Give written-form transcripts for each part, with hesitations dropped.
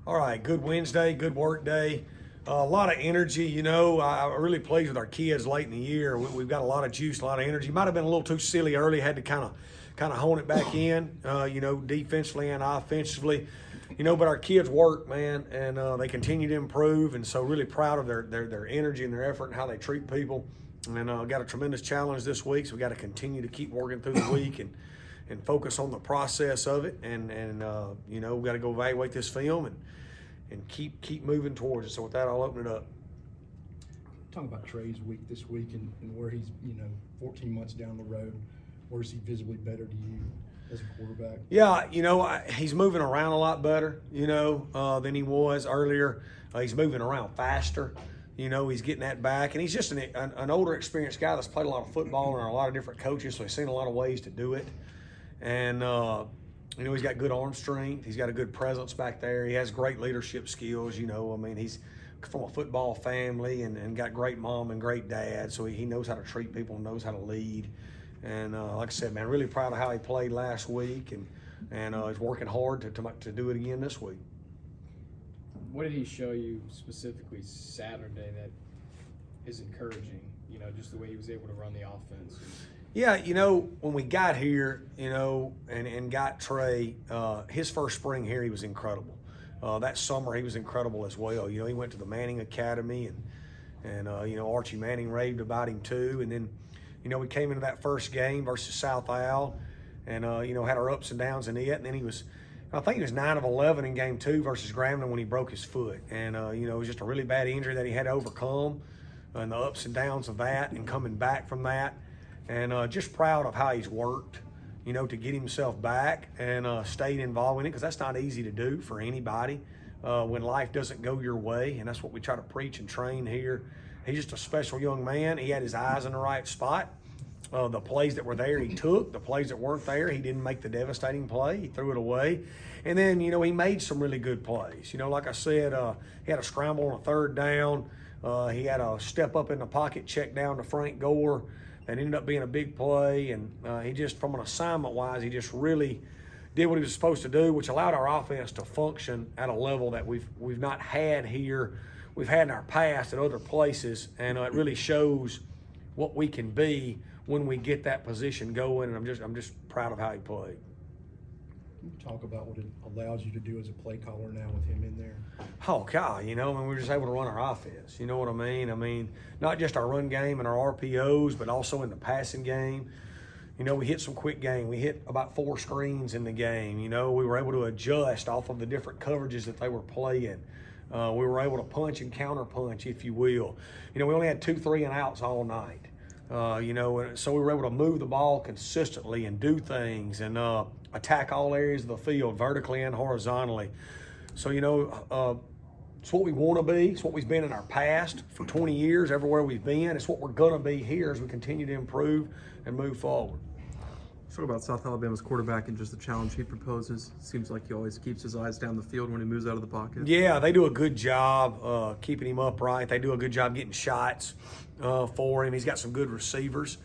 All right, good Wednesday, good work day. A lot of energy, I'm really pleased with our kids late in the year. We've got a lot of juice, a lot of energy. Might have been a little too silly early, had to kind of hone it back in, defensively and offensively. But our kids work, man, and they continue to improve. And so really proud of their energy and their effort and how they treat people. And got a tremendous challenge this week, so we got to continue to keep working through the week and focus on the process of it. And we got to go evaluate this film and keep moving towards it. So with that, I'll open it up. Talk about Trey's week this week and where he's, 14 months down the road. Where is he visibly better to you as a quarterback? Yeah, he's moving around a lot better, than he was earlier. He's moving around faster. He's getting that back. And he's just an older, experienced guy that's played a lot of football and a lot of different coaches, so he's seen a lot of ways to do it. And, he's got good arm strength. He's got a good presence back there. He has great leadership skills, he's from a football family and got great mom and great dad, so he knows how to treat people and knows how to lead. And like I said, man, really proud of how he played last week and he's working hard to do it again this week. What did he show you specifically Saturday that is encouraging, just the way he was able to run the offense? Yeah, when we got here, and got Trey, his first spring here, he was incredible. That summer, he was incredible as well. He went to the Manning Academy, and Archie Manning raved about him too. And then, we came into that first game versus South Al, and, had our ups and downs in it. And then I think he was 9 of 11 in game 2 versus Grambling when he broke his foot. And, it was just a really bad injury that he had to overcome, and the ups and downs of that and coming back from that. And just proud of how he's worked, to get himself back and stayed involved in it, because that's not easy to do for anybody when life doesn't go your way. And that's what we try to preach and train here. He's just a special young man. He had his eyes in the right spot. The plays that were there, he took. The plays that weren't there, he didn't make the devastating play. He threw it away. And then, he made some really good plays. Like I said, he had a scramble on a 3rd down. He had a step up in the pocket, check down to Frank Gore. That ended up being a big play, and he just, from an assignment-wise, he just really did what he was supposed to do, which allowed our offense to function at a level that we've not had here. We've had in our past at other places, and it really shows what we can be when we get that position going. And I'm just proud of how he played. Can you talk about what it allows you to do as a play caller now with him in there? Oh, God, we're just able to run our offense. You know what I mean? I mean, not just our run game and our RPOs, but also in the passing game. We hit some quick game. We hit about 4 screens in the game. We were able to adjust off of the different coverages that they were playing. We were able to punch and counter punch, if you will. We only had 2 3-and-outs all night. And so we were able to move the ball consistently and do things and attack all areas of the field, vertically and horizontally. So, it's what we want to be. It's what we've been in our past for 20 years, everywhere we've been. It's what we're going to be here as we continue to improve and move forward. Let's talk about South Alabama's quarterback and just the challenge he proposes. Seems like he always keeps his eyes down the field when he moves out of the pocket. Yeah, they do a good job keeping him upright. They do a good job getting shots for him. He's got some good receivers.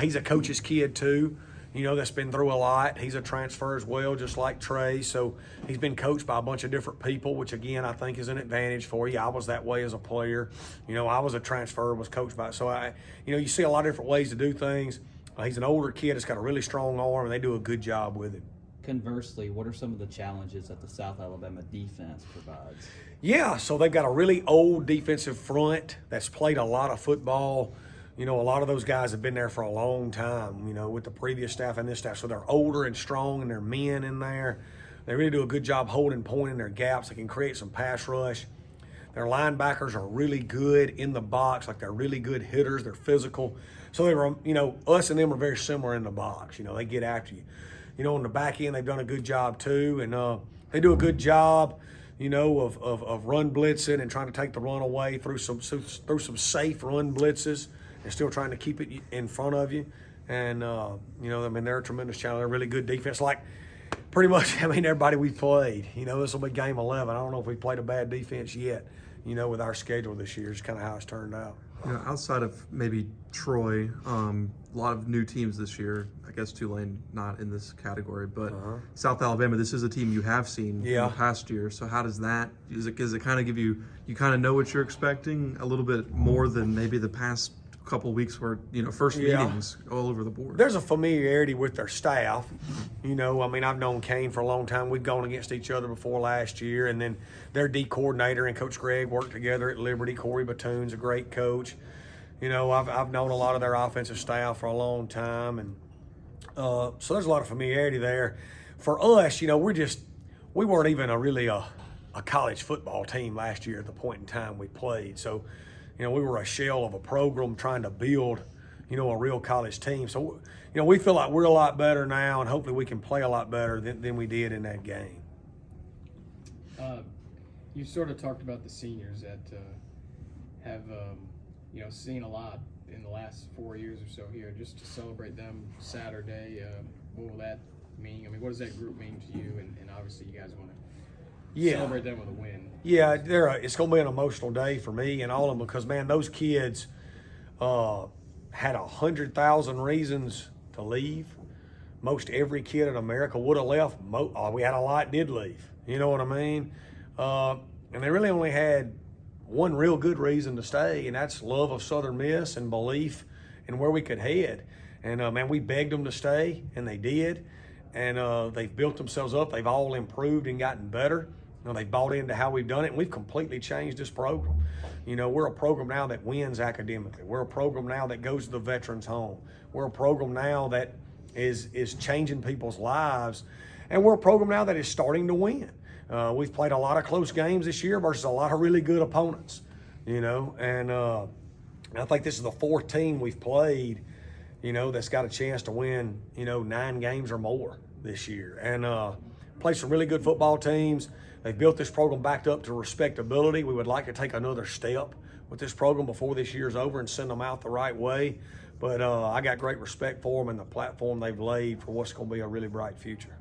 He's a coach's kid too, that's been through a lot. He's a transfer as well, just like Trey. So he's been coached by a bunch of different people, which again I think is an advantage for you. I was that way as a player. I was a transfer, was coached by. So you see a lot of different ways to do things. He's an older kid that's got a really strong arm, and they do a good job with him. Conversely, what are some of the challenges that the South Alabama defense provides? Yeah, so they've got a really old defensive front that's played a lot of football. A lot of those guys have been there for a long time, with the previous staff and this staff. So they're older and strong, and they're men in there. They really do a good job holding point in their gaps. They can create some pass rush. Their linebackers are really good in the box, like they're really good hitters. They're physical. So they were, us and them are very similar in the box. They get after you. On the back end, they've done a good job too, and they do a good job, of run blitzing and trying to take the run away through some safe run blitzes and still trying to keep it in front of you. And they're a tremendous challenge. They're a really good defense. Like pretty much, everybody we played. This will be game 11. I don't know if we played a bad defense yet. With our schedule this year, is kind of how it's turned out. You know, outside of maybe Troy, a lot of new teams this year. I guess Tulane not in this category, but South Alabama. This is a team you have seen in Yeah. the past year. So how does that? Does it kind of give you kind of know what you're expecting a little bit more than maybe the past couple weeks where first Yeah. meetings all over the board? There's a familiarity with their staff. You know, I mean, I've known Kane for a long time. We've gone against each other before last year, and then their D coordinator and Coach Greg worked together at Liberty. Corey Batoon's a great coach. You know, I've known a lot of their offensive staff for a long time, and so there's a lot of familiarity there. For us, you know, we weren't even a college football team last year at the point in time we played. So, you know, we were a shell of a program trying to build, you know, a real college team. So, you know, we feel like we're a lot better now, and hopefully we can play a lot better than we did in that game. You sort of talked about the seniors that have, seen a lot in the last 4 years or so here. Just to celebrate them Saturday, what will that mean? I mean, what does that group mean to you? And obviously you guys want to celebrate them with a win. Yeah, it's going to be an emotional day for me and all of them because, man, those kids had 100,000 reasons to leave. Most every kid in America would have left. We had a lot did leave. You know what I mean? And they really only had one real good reason to stay, and that's love of Southern Miss and belief in where we could head. And, man, we begged them to stay, and they did. And they've built themselves up. They've all improved and gotten better. You know, they bought into how we've done it, and we've completely changed this program. You know, we're a program now that wins academically. We're a program now that goes to the veterans' home. We're a program now that is changing people's lives, and we're a program now that is starting to win. We've played a lot of close games this year versus a lot of really good opponents, you know, and I think this is the fourth team we've played, you know, that's got a chance to win, 9 games or more this year. And played some really good football teams. They've built this program back up to respectability. We would like to take another step with this program before this year's over and send them out the right way. But I got great respect for them and the platform they've laid for what's going to be a really bright future.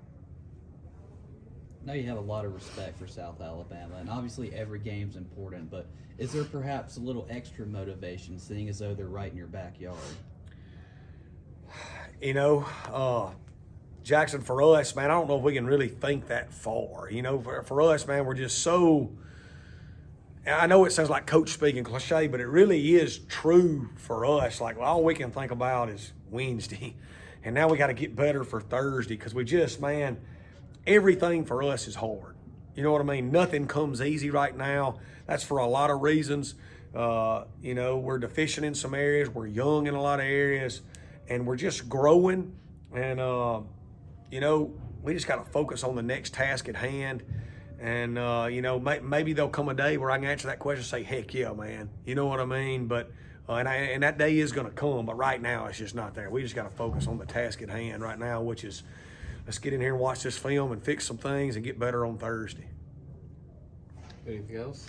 I know you have a lot of respect for South Alabama, and obviously every game's important, but is there perhaps a little extra motivation seeing as though they're right in your backyard? You know, Jackson, for us, man, I don't know if we can really think that far. You know, for us, man, we're just so – I know it sounds like coach speaking cliche, but it really is true for us. Like, all we can think about is Wednesday, and now we got to get better for Thursday because we just, man – everything for us is hard. You know what I mean? Nothing comes easy right now. That's for a lot of reasons. We're deficient in some areas. We're young in a lot of areas. And we're just growing. And, we just got to focus on the next task at hand. And, maybe there'll come a day where I can answer that question and say, heck yeah, man. You know what I mean? But and that day is going to come. But right now, it's just not there. We just got to focus on the task at hand right now, which is – let's get in here and watch this film and fix some things and get better on Thursday. Anything else?